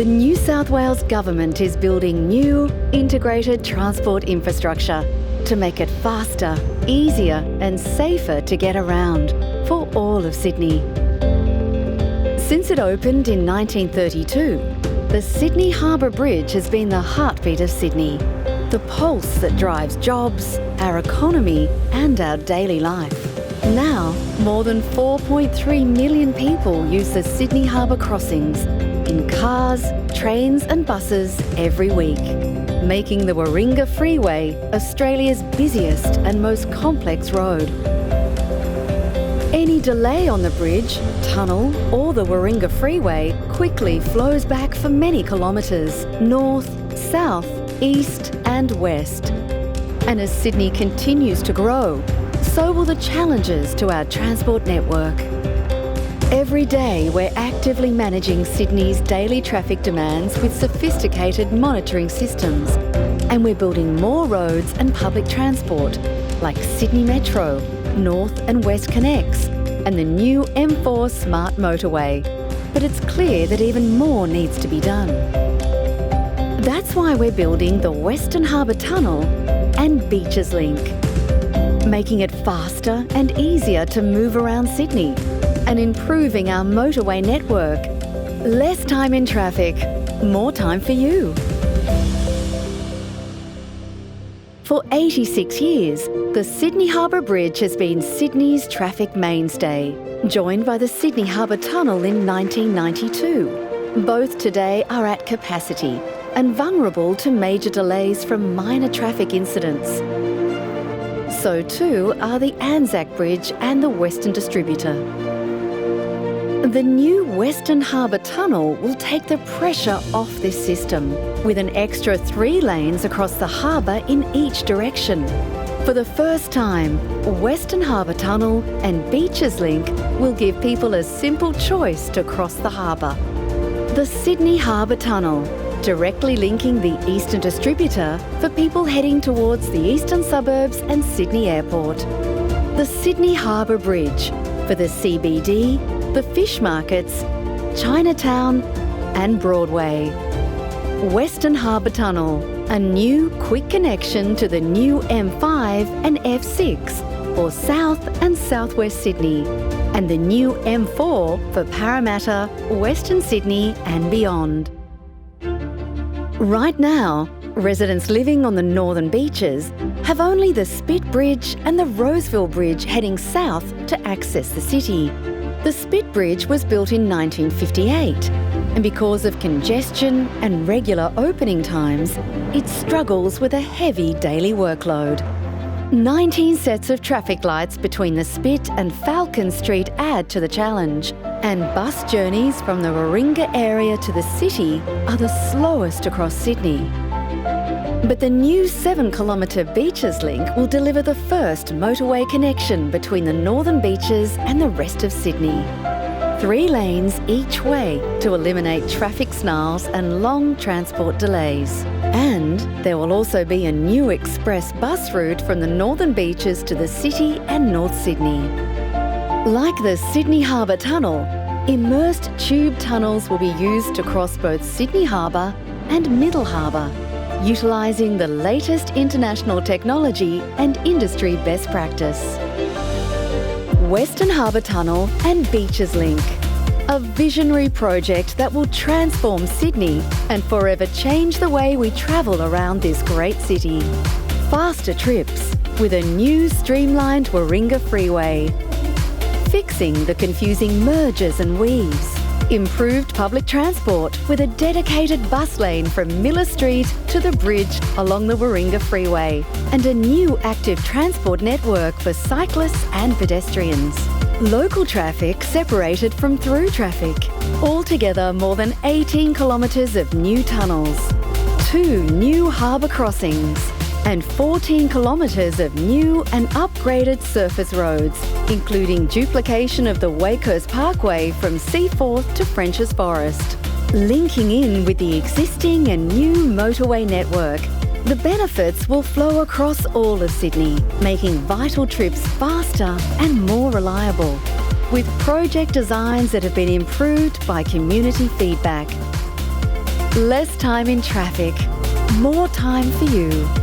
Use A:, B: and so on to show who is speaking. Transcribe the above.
A: The New South Wales Government is building new, integrated transport infrastructure to make it faster, easier and safer to get around for all of Sydney. Since it opened in 1932, the Sydney Harbour Bridge has been the heartbeat of Sydney, the pulse that drives jobs, our economy and our daily life. Now, more than 4.3 million people use the Sydney Harbour crossings in cars, trains and buses every week, making the Warringah Freeway Australia's busiest and most complex road. Any delay on the bridge, tunnel or the Warringah Freeway quickly flows back for many kilometres north, south, east and west. And as Sydney continues to grow, so will the challenges to our transport network. Every day we're actively managing Sydney's daily traffic demands with sophisticated monitoring systems. And we're building more roads and public transport like Sydney Metro, North and West Connects and the new M4 Smart Motorway. But it's clear that even more needs to be done. That's why we're building the Western Harbour Tunnel and Beaches Link, making it faster and easier to move around Sydney and improving our motorway network. Less time in traffic, more time for you. For 86 years, the Sydney Harbour Bridge has been Sydney's traffic mainstay, joined by the Sydney Harbour Tunnel in 1992. Both today are at capacity and vulnerable to major delays from minor traffic incidents. So too are the Anzac Bridge and the Western Distributor. The new Western Harbour Tunnel will take the pressure off this system, with an extra 3 lanes across the harbour in each direction. For the first time, Western Harbour Tunnel and Beaches Link will give people a simple choice to cross the harbour. The Sydney Harbour Tunnel, directly linking the Eastern Distributor for people heading towards the eastern suburbs and Sydney Airport. The Sydney Harbour Bridge for the CBD, the fish markets, Chinatown and Broadway. Western Harbour Tunnel, a new quick connection to the new M5 and F6 for South and Southwest Sydney, and the new M4 for Parramatta, Western Sydney and beyond. Right now, residents living on the northern beaches have only the Spit Bridge and the Roseville Bridge heading south to access the city. The Spit Bridge was built in 1958, and because of congestion and regular opening times, it struggles with a heavy daily workload. 19 sets of traffic lights between the Spit and Falcon Street add to the challenge, and bus journeys from the Warringah area to the city are the slowest across Sydney. But the new 7-kilometre Beaches Link will deliver the first motorway connection between the northern beaches and the rest of Sydney. 3 lanes each way to eliminate traffic snarls and long transport delays. And there will also be a new express bus route from the northern beaches to the city and North Sydney. Like the Sydney Harbour Tunnel, immersed tube tunnels will be used to cross both Sydney Harbour and Middle Harbour, utilising the latest international technology and industry best practice. Western Harbour Tunnel and Beaches Link, a visionary project that will transform Sydney and forever change the way we travel around this great city. Faster trips with a new streamlined Warringah Freeway, fixing the confusing mergers and weaves, improved public transport with a dedicated bus lane from Miller Street to the bridge along the Warringah Freeway, and a new active transport network for cyclists and pedestrians. Local traffic separated from through traffic. Altogether more than 18 kilometres of new tunnels, 2 new harbour crossings, and 14 kilometres of new and upgraded surface roads, including duplication of the Wakehurst Parkway from Seaforth to Frenchs Forest. Linking in with the existing and new motorway network, the benefits will flow across all of Sydney, making vital trips faster and more reliable, with project designs that have been improved by community feedback. Less time in traffic, more time for you.